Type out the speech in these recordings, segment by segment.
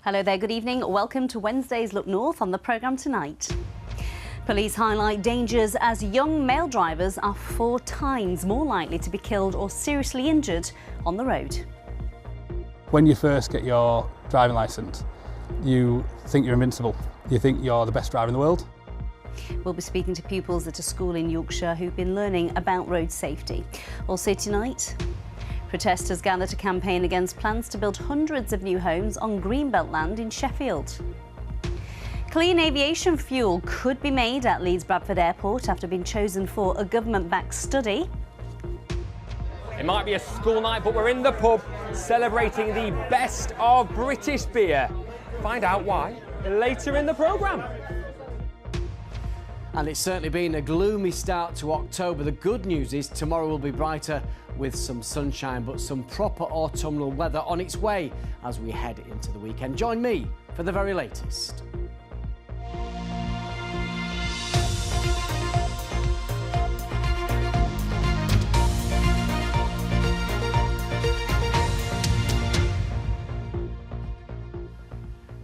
Hello there, good evening. Welcome to Wednesday's Look North. On the programme tonight, police highlight dangers as young male drivers are 4 times more likely to be killed or seriously injured on the road. When you first get your driving licence, you think you're invincible. You think you're the best driver in the world. We'll be speaking to pupils at a school in Yorkshire who've been learning about road safety. Also tonight, protesters gather to campaign against plans to build hundreds of new homes on Greenbelt land in Sheffield. Clean aviation fuel could be made at Leeds Bradford Airport after being chosen for a government-backed study. It might be a school night, but we're in the pub celebrating the best of British beer. Find out why later in the programme. And it's certainly been a gloomy start to October. The good news is tomorrow will be brighter with some sunshine, but some proper autumnal weather on its way as we head into the weekend. Join me for the very latest.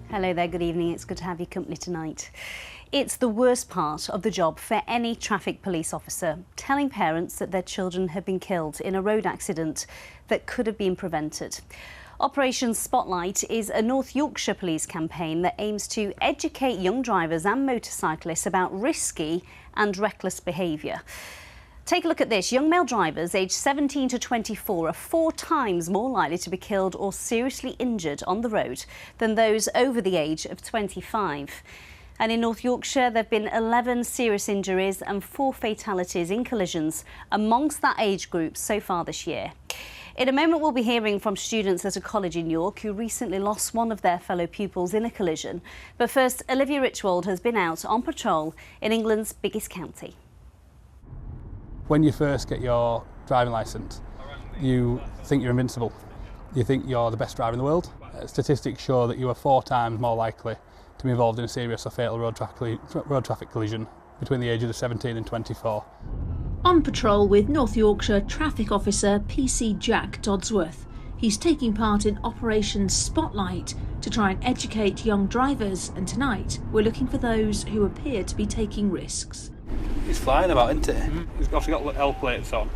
Hello there, good evening. It's good to have your company tonight. It's the worst part of the job for any traffic police officer, telling parents that their children have been killed in a road accident that could have been prevented. Operation Spotlight is a North Yorkshire police campaign that aims to educate young drivers and motorcyclists about risky and reckless behaviour. Take a look at this. Young male drivers aged 17 to 24 are 4 times more likely to be killed or seriously injured on the road than those over the age of 25. And in North Yorkshire, there have been 11 serious injuries and 4 fatalities in collisions amongst that age group so far this year. In a moment, we'll be hearing from students at a college in York who recently lost one of their fellow pupils in a collision. But first, Olivia Richwald has been out on patrol in England's biggest county. When you first get your driving licence, you think you're invincible. You think you're the best driver in the world. Statistics show that you are 4 times more likely to be involved in a serious or fatal road traffic collision between the ages of 17 and 24. On patrol with North Yorkshire Traffic Officer PC Jack Dodsworth. He's taking part in Operation Spotlight to try and educate young drivers, and tonight we're looking for those who appear to be taking risks. He's flying about, isn't he? He's obviously got L plates on.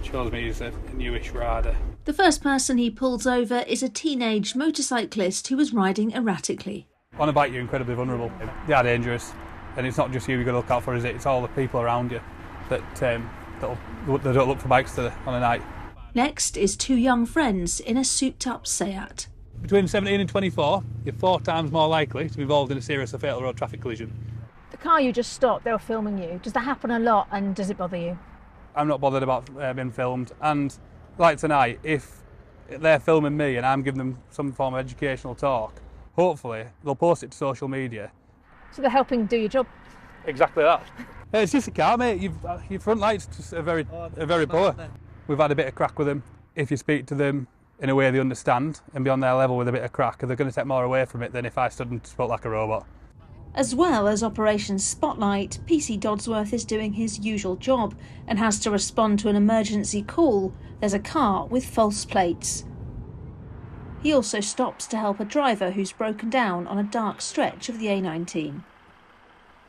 Shows me he's a newish rider. The first person he pulls over is a teenage motorcyclist who was riding erratically. On a bike, you're incredibly vulnerable. They are dangerous, and it's not just you you've got to look out for, is it? It's all the people around you that they don't look for bikes on a night. Next is 2 young friends in a souped-up Seat. Between 17 and 24, you're 4 times more likely to be involved in a serious or fatal road traffic collision. The car you just stopped, they were filming you. Does that happen a lot, and does it bother you? I'm not bothered about being filmed, and like tonight, if they're filming me and I'm giving them some form of educational talk, hopefully they'll post it to social media. So they're helping do your job? Exactly that. It's just a car, mate. Your front lights just are very poor. We've had a bit of crack with them. If you speak to them in a way they understand and be on their level with a bit of crack, they're going to take more away from it than if I stood and spoke like a robot. As well as Operation Spotlight, PC Dodsworth is doing his usual job and has to respond to an emergency call. There's a car with false plates. He also stops to help a driver who's broken down on a dark stretch of the A19.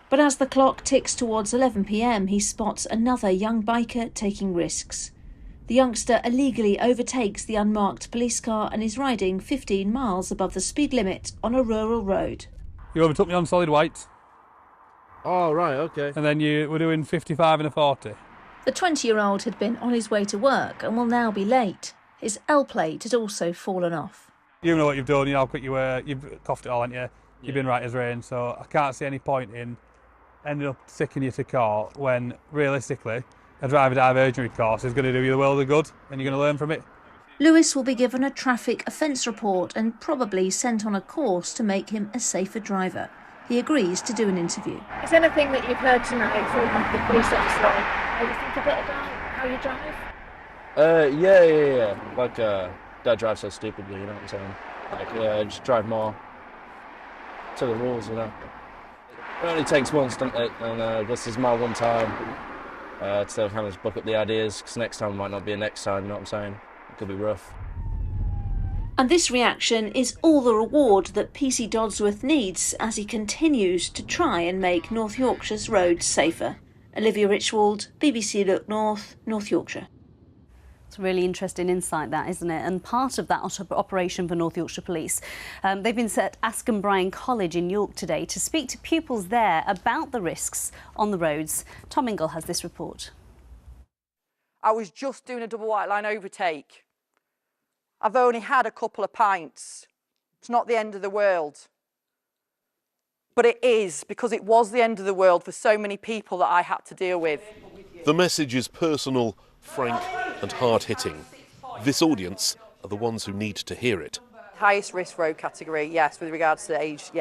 But as the clock ticks towards 11 p.m, he spots another young biker taking risks. The youngster illegally overtakes the unmarked police car and is riding 15 miles above the speed limit on a rural road. You overtook me on solid white. Oh, right, okay. And then you were doing 55 and a 40. The 20-year-old had been on his way to work and will now be late. His L plate had also fallen off. You know what you've done, you know how quick you were, you've coughed it all, haven't you? You've been right as rain, so I can't see any point in ending up sticking you to court when, realistically, a driver diversionary course is going to do you the world of good and you're going to learn from it. Lewis will be given a traffic offence report and probably sent on a course to make him a safer driver. He agrees to do an interview. Is there anything that you've heard tonight from the police officer? You think a bit about how you drive? Yeah. Like, don't drive so stupidly, you know what I'm saying? Like, just drive more to the rules, you know. It only takes once, doesn't it? And this is my one time instead of having to book up the ideas, because next time might not be a next time, you know what I'm saying? It could be rough. And this reaction is all the reward that PC Dodsworth needs as he continues to try and make North Yorkshire's roads safer. Olivia Richwald, BBC Look North, North Yorkshire. It's really interesting insight, that, isn't it? And part of that operation for North Yorkshire Police, they've been at Askham Bryan College in York today to speak to pupils there about the risks on the roads. Tom Ingle has this report. I was just doing a double white line overtake. I've only had a couple of pints. It's not the end of the world. But it is, because it was the end of the world for so many people that I had to deal with. The message is personal, frank and hard-hitting. This audience are the ones who need to hear it. Highest risk road category, yes, with regards to age,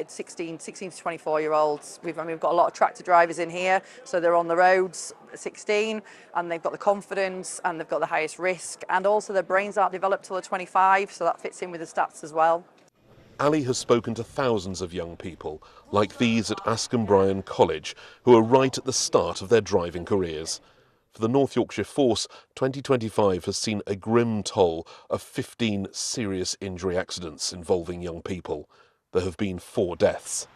16 to 24-year-olds. We've got a lot of tractor drivers in here, so they're on the roads at 16, and they've got the confidence, and they've got the highest risk, and also their brains aren't developed till they're 25, so that fits in with the stats as well. Ali has spoken to thousands of young people, like these at Askham Bryan College, who are right at the start of their driving careers. For the North Yorkshire Force, 2025 has seen a grim toll of 15 serious injury accidents involving young people. There have been 4 deaths.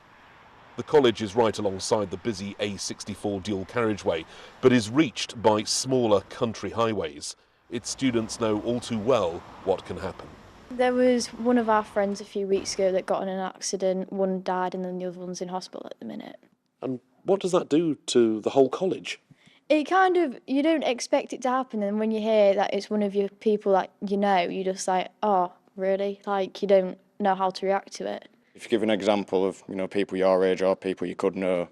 The college is right alongside the busy A64 dual carriageway, but is reached by smaller country highways. Its students know all too well what can happen. There was one of our friends a few weeks ago that got in an accident. One died and then the other one's in hospital at the minute. And what does that do to the whole college? It kind of, you don't expect it to happen, and when you hear that it's one of your people that you know, you're just like, oh, really? Like, you don't know how to react to it. If you give an example of, people your age or people you could know, I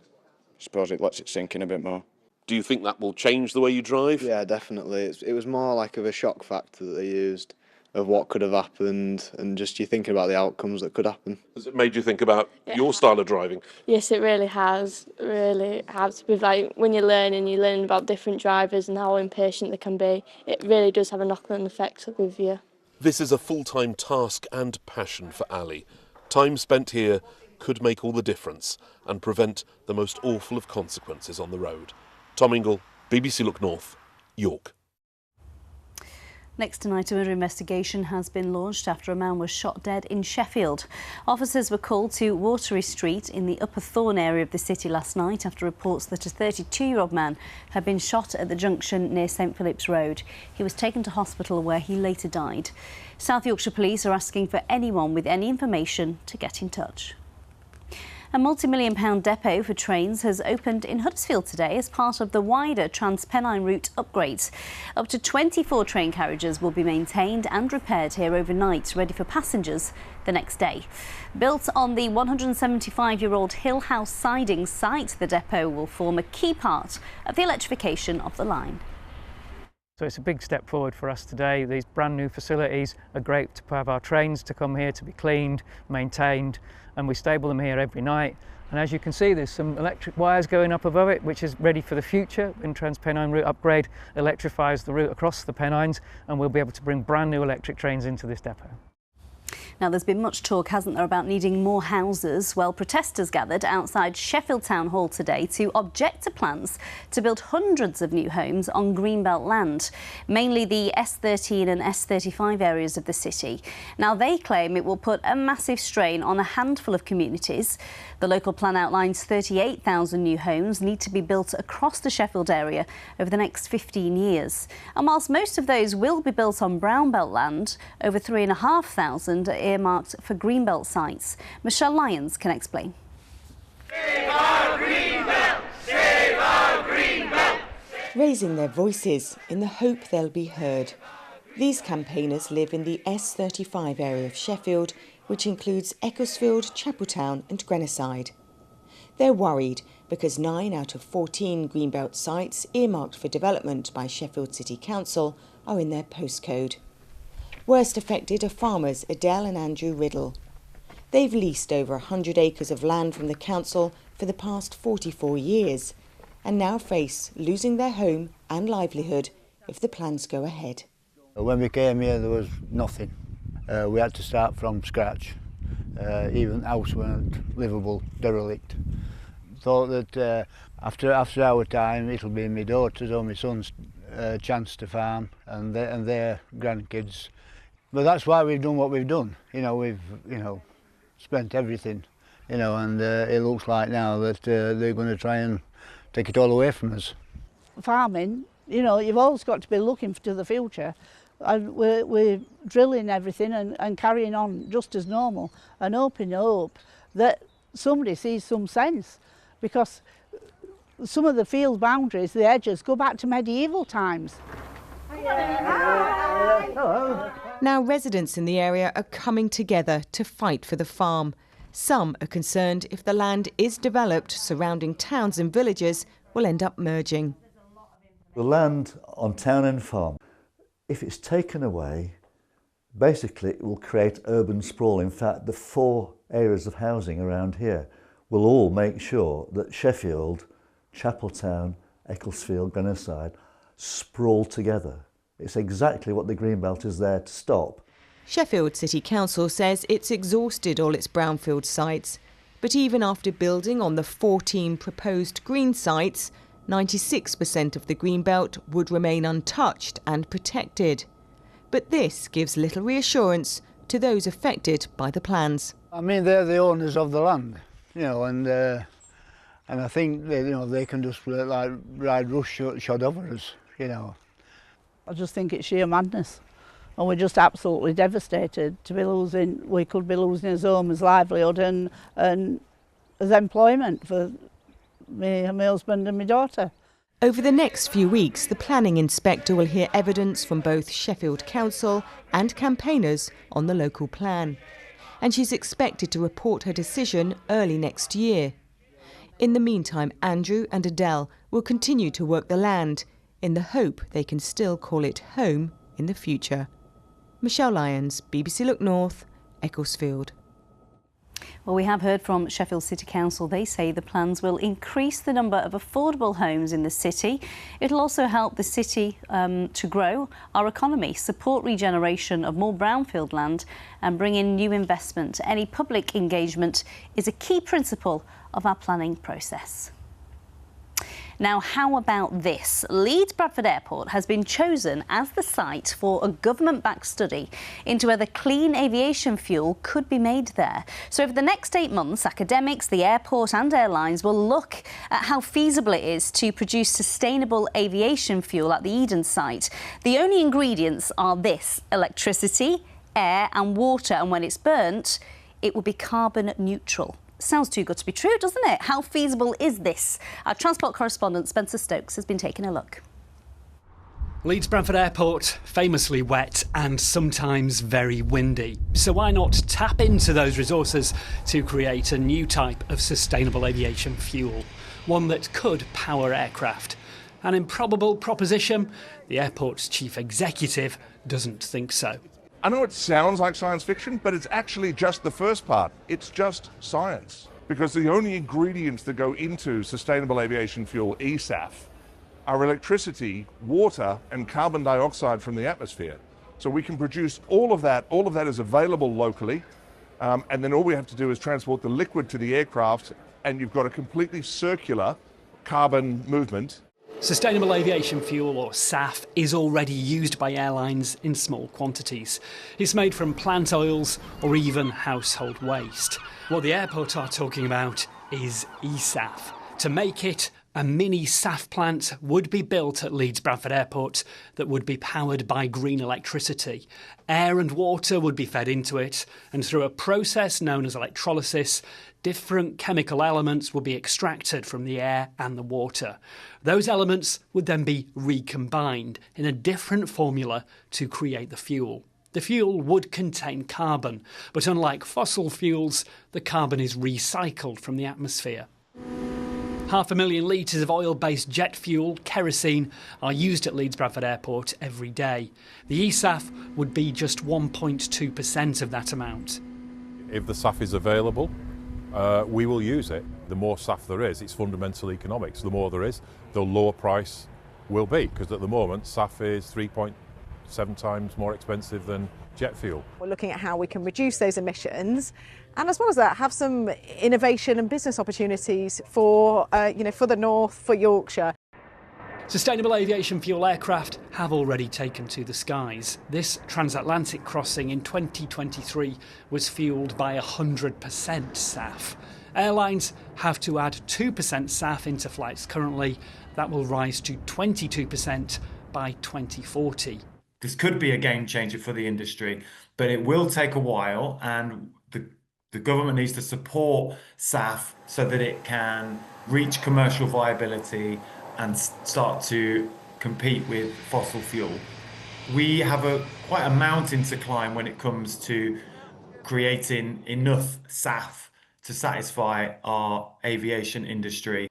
suppose it lets it sink in a bit more. Do you think that will change the way you drive? Yeah, definitely. It was more like of a shock factor that they used of what could have happened, and just you thinking about the outcomes that could happen. Has it made you think about your style of driving? Yes, it really has. It really has. With when you learn about different drivers and how impatient they can be. It really does have a knock-on effect with you. This is a full-time task and passion for Ali. Time spent here could make all the difference and prevent the most awful of consequences on the road. Tom Ingle, BBC Look North, York. Next tonight, a murder investigation has been launched after a man was shot dead in Sheffield. Officers were called to Watery Street in the Upper Thorne area of the city last night after reports that a 32-year-old man had been shot at the junction near St Philip's Road. He was taken to hospital where he later died. South Yorkshire Police are asking for anyone with any information to get in touch. A multi-million-pound depot for trains has opened in Huddersfield today as part of the wider Trans-Pennine route upgrades. Up to 24 train carriages will be maintained and repaired here overnight, ready for passengers the next day. Built on the 175-year-old Hill House siding site, the depot will form a key part of the electrification of the line. So it's a big step forward for us today. These brand new facilities are great to have our trains to come here to be cleaned, maintained, and we stable them here every night. And as you can see, there's some electric wires going up above it, which is ready for the future. When Trans-Pennine route upgrade electrifies the route across the Pennines, and we'll be able to bring brand new electric trains into this depot. Now, there's been much talk, hasn't there, about needing more houses? Well, protesters gathered outside Sheffield Town Hall today to object to plans to build hundreds of new homes on Greenbelt land, mainly the S13 and S35 areas of the city. Now, they claim it will put a massive strain on a handful of communities. The local plan outlines 38,000 new homes need to be built across the Sheffield area over the next 15 years. And whilst most of those will be built on Brownbelt land, over 3,500 are earmarked for Greenbelt sites. Michelle Lyons can explain. Save our Greenbelt! Save our Greenbelt! Raising their voices in the hope they'll be heard. These campaigners live in the S35 area of Sheffield, which includes Ecclesfield, Chapeltown and Grenoside. They're worried because 9 out of 14 Greenbelt sites earmarked for development by Sheffield City Council are in their postcode. Worst affected are farmers Adele and Andrew Riddle. They've leased over 100 acres of land from the council for the past 44 years and now face losing their home and livelihood if the plans go ahead. When we came here there was nothing. We had to start from scratch. Even the house weren't livable, derelict. Thought that after our time it'll be my daughter's or my son's chance to farm and their grandkids. But that's why we've done what we've done. You know, we've spent everything. And it looks like now that they're going to try and take it all away from us. Farming, you've always got to be looking to the future. And we're drilling everything and carrying on just as normal and hoping that somebody sees some sense, because some of the field boundaries, the edges, go back to medieval times. Hello. Now residents in the area are coming together to fight for the farm. Some are concerned if the land is developed, surrounding towns and villages will end up merging. The land on Town End Farm, if it's taken away, basically it will create urban sprawl. In fact, the 4 areas of housing around here will all make sure that Sheffield, Chapeltown, Ecclesfield, Grenoside sprawl together. It's exactly what the Greenbelt is there to stop. Sheffield City Council says it's exhausted all its brownfield sites, but even after building on the 14 proposed green sites, 96% of the Greenbelt would remain untouched and protected. But this gives little reassurance to those affected by the plans. I mean, they're the owners of the land, and I think they can just ride roughshod over us, I just think it's sheer madness, and we're just absolutely devastated to be losing. We could be losing his home, his livelihood, and as employment for me and my husband and my daughter. Over the next few weeks, the planning inspector will hear evidence from both Sheffield Council and campaigners on the local plan, and she's expected to report her decision early next year. In the meantime, Andrew and Adele will continue to work the land in the hope they can still call it home in the future. Michelle Lyons, BBC Look North, Ecclesfield. Well, we have heard from Sheffield City Council. They say the plans will increase the number of affordable homes in the city. It'll also help the city to grow our economy, support regeneration of more brownfield land and bring in new investment. Any public engagement is a key principle of our planning process. Now, how about this? Leeds Bradford Airport has been chosen as the site for a government-backed study into whether clean aviation fuel could be made there. So over the next 8 months, academics, the airport and airlines will look at how feasible it is to produce sustainable aviation fuel at the Eden site. The only ingredients are this: electricity, air and water, and when it's burnt, it will be carbon neutral. Sounds too good to be true, doesn't it? How feasible is this? Our transport correspondent Spencer Stokes has been taking a look. Leeds Bradford Airport, famously wet and sometimes very windy. So why not tap into those resources to create a new type of sustainable aviation fuel? One that could power aircraft. An improbable proposition? The airport's chief executive doesn't think so. I know it sounds like science fiction, but it's actually just the first part. It's just science. Because the only ingredients that go into sustainable aviation fuel, eSAF, are electricity, water, and carbon dioxide from the atmosphere. So we can produce all of that. All of that is available locally. And then all we have to do is transport the liquid to the aircraft, and you've got a completely circular carbon movement. Sustainable aviation fuel, or SAF, is already used by airlines in small quantities. It's made from plant oils or even household waste. What the airport are talking about is eSAF. To make it, a mini SAF plant would be built at Leeds Bradford Airport that would be powered by green electricity. Air and water would be fed into it, and through a process known as electrolysis, different chemical elements would be extracted from the air and the water. Those elements would then be recombined in a different formula to create the fuel. The fuel would contain carbon, but unlike fossil fuels, the carbon is recycled from the atmosphere. 500,000 litres of oil-based jet fuel, kerosene, are used at Leeds Bradford Airport every day. The eSAF would be just 1.2% of that amount. If the SAF is available, we will use it. The more SAF there is, it's fundamental economics. The more there is, the lower price will be, because at the moment SAF is 3.7 times more expensive than jet fuel. We're looking at how we can reduce those emissions, and as well as that, have some innovation and business opportunities for, for the north, for Yorkshire. Sustainable aviation fuel aircraft have already taken to the skies. This transatlantic crossing in 2023 was fuelled by 100% SAF. Airlines have to add 2% SAF into flights currently. That will rise to 22% by 2040. This could be a game changer for the industry, but it will take a while, and the government needs to support SAF so that it can reach commercial viability and start to compete with fossil fuel. We have quite a mountain to climb when it comes to creating enough SAF to satisfy our aviation industry.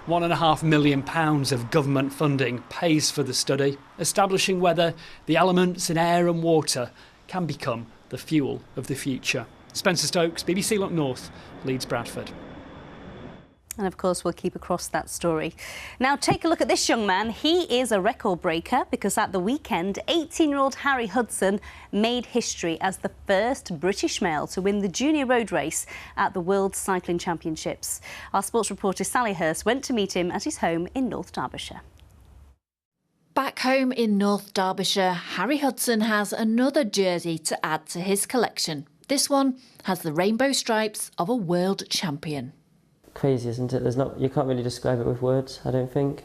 £1.5 million of government funding pays for the study, establishing whether the elements in air and water can become the fuel of the future. Spencer Stokes, BBC Look North, Leeds Bradford. And of course, we'll keep across that story. Now, take a look at this young man. He is a record breaker because at the weekend, 18-year-old Harry Hudson made history as the first British male to win the junior road race at the World Cycling Championships. Our sports reporter Sally Hurst went to meet him at his home in North Derbyshire. Back home in North Derbyshire, Harry Hudson has another jersey to add to his collection. This one has the rainbow stripes of a world champion. Crazy, isn't it? You can't really describe it with words, I don't think.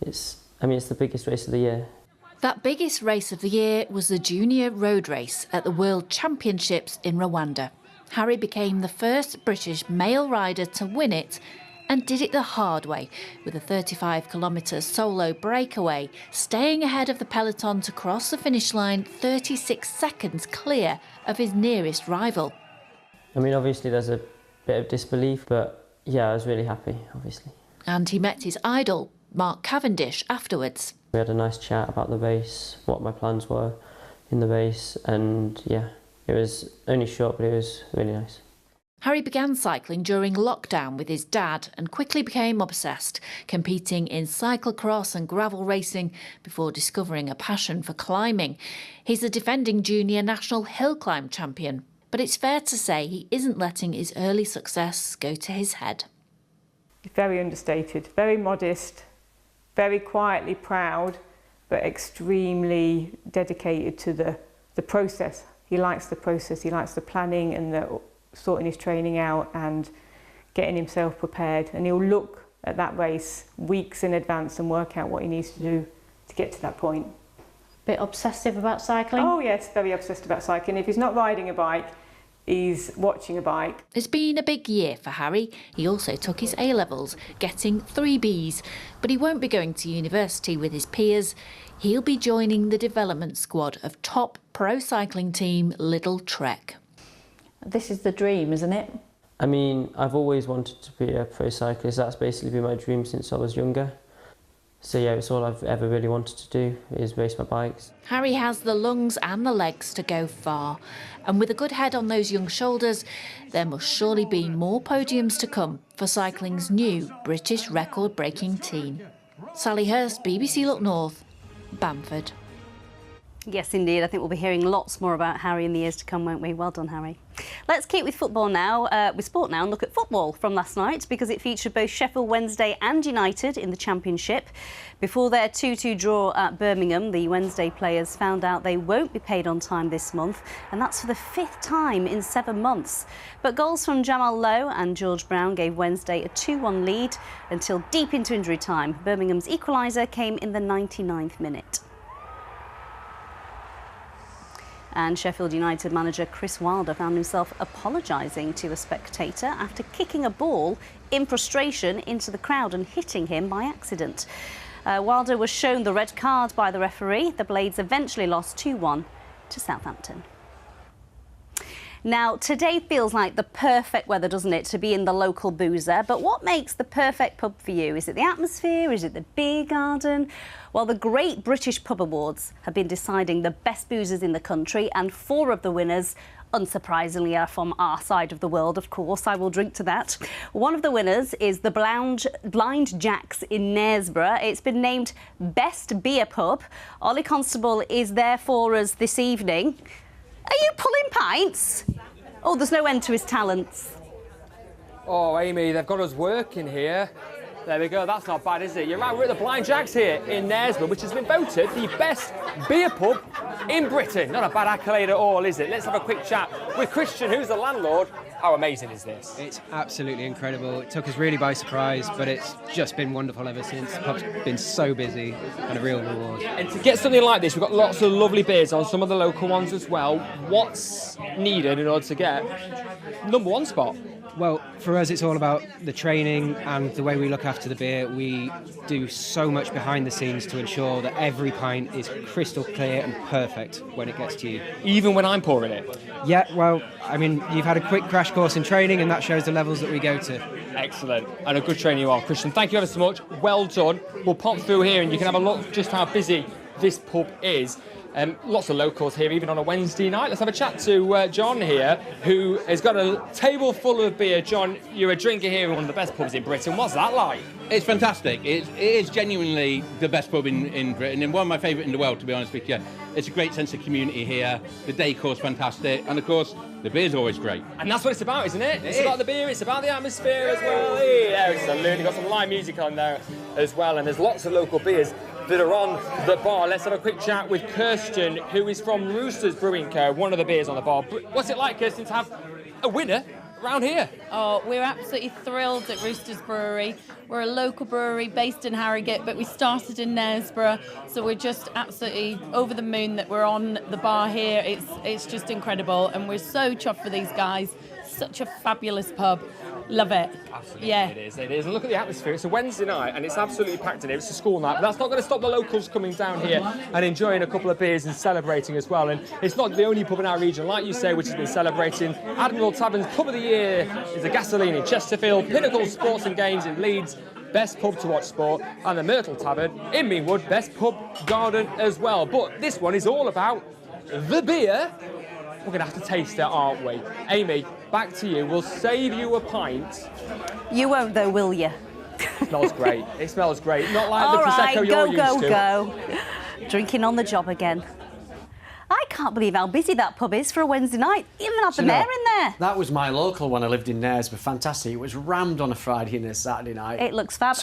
It's the biggest race of the year. That biggest race of the year was the junior road race at the World Championships in Rwanda. Harry became the first British male rider to win it and did it the hard way, with a 35-kilometre solo breakaway, staying ahead of the peloton to cross the finish line 36 seconds clear of his nearest rival. I mean, obviously there's a bit of disbelief, but yeah, I was really happy, obviously. And he met his idol, Mark Cavendish, afterwards. We had a nice chat about the race, what my plans were in the race, and yeah, it was only short, but it was really nice. Harry began cycling during lockdown with his dad and quickly became obsessed, competing in cyclocross and gravel racing before discovering a passion for climbing. He's the defending junior national hill climb champion, but it's fair to say he isn't letting his early success go to his head. Very understated, very modest, very quietly proud, but extremely dedicated to the process. He likes the process, he likes the planning and the sorting his training out and getting himself prepared, and he'll look at that race weeks in advance and work out what he needs to do to get to that point. Bit obsessive about cycling? Oh yes, very obsessed about cycling. If he's not riding a bike, he's watching a bike. It's been a big year for Harry. He also took his A-levels, getting 3 Bs, but he won't be going to university with his peers. He'll be joining the development squad of top pro cycling team Lidl Trek. This is the dream, isn't it? I mean, I've always wanted to be a pro cyclist. That's basically been my dream since I was younger. So yeah, it's all I've ever really wanted to do, is race my bikes. Harry has the lungs and the legs to go far. And with a good head on those young shoulders, there must surely be more podiums to come for cycling's new British record-breaking team. Sally Hurst, BBC Look North, Bamford. Yes, indeed. I think we'll be hearing lots more about Harry in the years to come, won't we? Well done, Harry. Let's keep with football now, with sport now, and look at football from last night, because it featured both Sheffield Wednesday and United in the Championship. Before their 2-2 draw at Birmingham, the Wednesday players found out they won't be paid on time this month, and that's for the 5th time in 7 months. But goals from Jamal Lowe and George Brown gave Wednesday a 2-1 lead until deep into injury time. Birmingham's equaliser came in the 99th minute. And Sheffield United manager Chris Wilder found himself apologising to a spectator after kicking a ball in frustration into the crowd and hitting him by accident. Wilder was shown the red card by the referee. The Blades eventually lost 2-1 to Southampton. Now, today feels like the perfect weather, doesn't it, to be in the local boozer? But what makes the perfect pub for you? Is it the atmosphere? Is it the beer garden? Well, the Great British Pub Awards have been deciding the best boozers in the country, and 4 of the winners, unsurprisingly, are from our side of the world, of course. I will drink to that. One of the winners is the Blind Jacks in Knaresborough. It's been named Best Beer Pub. Ollie Constable is there for us this evening. Are you pulling pints? Oh, there's no end to his talents. Oh, Amy, they've got us working here. There we go, that's not bad, is it? You're right, we're at the Blind Jacks here in Knaresborough, which has been voted the best beer pub in Britain. Not a bad accolade at all, is it? Let's have a quick chat with Christian, who's the landlord. How amazing is this? It's absolutely incredible. It took us really by surprise, but it's just been wonderful ever since. The pub's been so busy and a real reward. And to get something like this, we've got lots of lovely beers on, some of the local ones as well. What's needed in order to get #1 spot? Well, for us, it's all about the training and the way we look after the beer. We do so much behind the scenes to ensure that every pint is crystal clear and perfect when it gets to you. Even when I'm pouring it? Yeah, well, I mean, you've had a quick crash course in training, and that shows the levels that we go to. Excellent. And a good training you are, Christian. Thank you ever so much. Well done. We'll pop through here and you can have a look just how busy this pub is. Lots of locals here, even on a Wednesday night. Let's have a chat to John here, who has got a table full of beer. John, you're a drinker here in one of the best pubs in Britain. What's that like? It's fantastic. It is genuinely the best pub in Britain, and one of my favourite in the world, to be honest with you. It's a great sense of community here. The decor's fantastic, and of course, the beer's always great. And that's what it's about, isn't it? It's about the beer, it's about the atmosphere as well. Hey, there it's You've got some live music on there as well, and there's lots of local beers that are on the bar. Let's have a quick chat with Kirsten, who is from Roosters Brewing Co., one of the beers on the bar. What's it like, Kirsten, to have a winner around here? Oh, we're absolutely thrilled at Roosters Brewery. We're a local brewery based in Harrogate, but we started in Knaresborough, so we're just absolutely over the moon that we're on the bar here. It's just incredible, and we're so chuffed for these guys. Such a fabulous pub. Love it. Absolutely, yeah. it is. And look at the atmosphere. It's a Wednesday night and it's absolutely packed in here. It's a school night, but that's not going to stop the locals coming down here and enjoying a couple of beers and celebrating as well. And it's not the only pub in our region, like you say, which has been celebrating. Admiral Tavern's Pub of the Year is the Gasoline in Chesterfield, Pinnacle Sports and Games in Leeds, best pub to watch sport, and the Myrtle Tavern in Meanwood, best pub garden as well. But this one is all about the beer. We're going to have to taste it, aren't we? Amy, back to you. We'll save you a pint. You won't though, will you? It smells great. It smells great. Not like All the right, Prosecco you're used to. Go. Drinking on the job again. I can't believe how busy that pub is for a Wednesday night. Even had the mayor in there. That was my local when I lived in Knaresborough. Fantastic. It was rammed on a Friday and a Saturday night. It looks fab.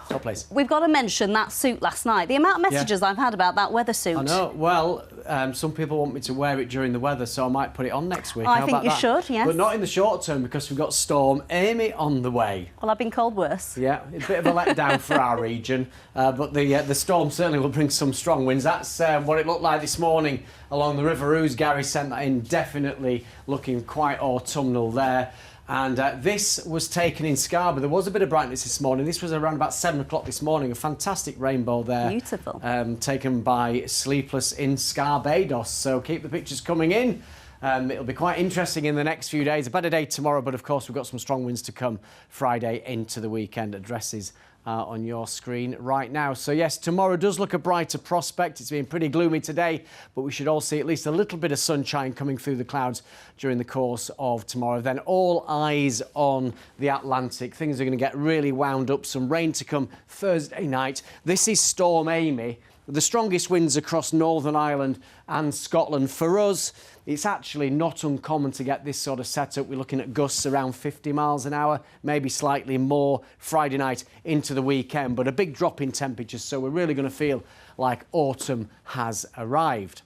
Top place. We've got to mention that suit last night. The amount of messages I've had about that weather suit. I know. Well, some people want me to wear it during the weather, so I might put it on next week. I think you should, yes. But not in the short term, because we've got Storm Amy on the way. Well, I've been called worse. Yeah, a bit of a letdown for our region, but the storm certainly will bring some strong winds. That's what it looked like this morning along the River Ouse. Gary sent that in, definitely looking quite autumnal there. And this was taken in Scarborough. There was a bit of brightness this morning. This was around about 7 o'clock this morning. A fantastic rainbow there. Beautiful. Taken by Sleepless in Scarbados. So keep the pictures coming in. It'll be quite interesting in the next few days. A better day tomorrow, but of course we've got some strong winds to come Friday into the weekend. Addresses on your screen right now. So yes, tomorrow does look a brighter prospect. It's been pretty gloomy today, but we should all see at least a little bit of sunshine coming through the clouds during the course of tomorrow. Then all eyes on the Atlantic. Things are going to get really wound up. Some rain to come Thursday night. This is Storm Amy. The strongest winds across Northern Ireland and Scotland. For us, it's actually not uncommon to get this sort of setup. We're looking at gusts around 50 miles an hour, maybe slightly more Friday night into the weekend, but a big drop in temperatures, so we're really going to feel like autumn has arrived.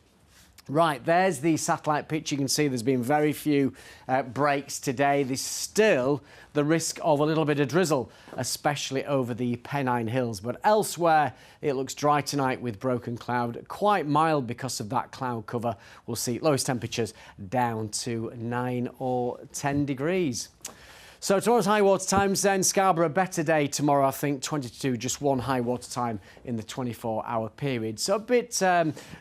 Right, there's the satellite picture. You can see there's been very few breaks today. There's still the risk of a little bit of drizzle, especially over the Pennine Hills. But elsewhere, it looks dry tonight with broken cloud. Quite mild because of that cloud cover. We'll see lowest temperatures down to 9 or 10 degrees. So tomorrow's high water times then. Scarborough, a better day tomorrow, I think. 22, just one high water time in the 24-hour period. So a bit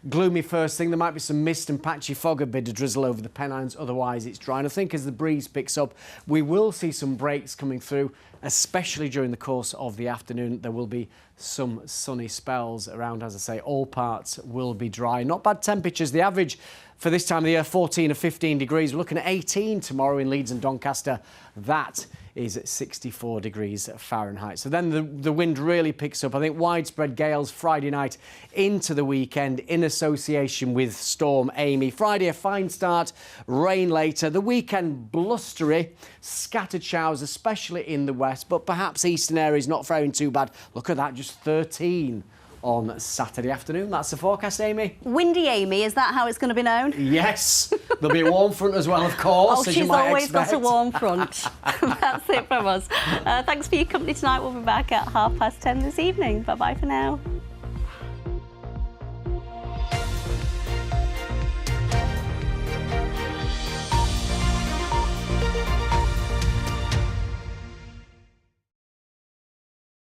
gloomy first thing. There might be some mist and patchy fog, a bit of drizzle over the Pennines. Otherwise, it's dry. And I think as the breeze picks up, we will see some breaks coming through, especially during the course of the afternoon. There will be some sunny spells around. As I say, all parts will be dry. Not bad temperatures. The average for this time of the year, 14 or 15 degrees. We're looking at 18 tomorrow in Leeds and Doncaster. That is at 64 degrees Fahrenheit. So then the wind really picks up. I think widespread gales Friday night into the weekend in association with Storm Amy. Friday, a fine start, rain later. The weekend, blustery, scattered showers, especially in the west, but perhaps eastern areas not faring too bad. Look at that, just 13 on Saturday afternoon. That's the forecast, Amy. Windy Amy, is that how it's going to be known? Yes. There'll be a warm front as well, of course. Oh, she's always got a warm front. That's it from us. Thanks for your company tonight. We'll be back at 10:30 this evening. Bye-bye for now.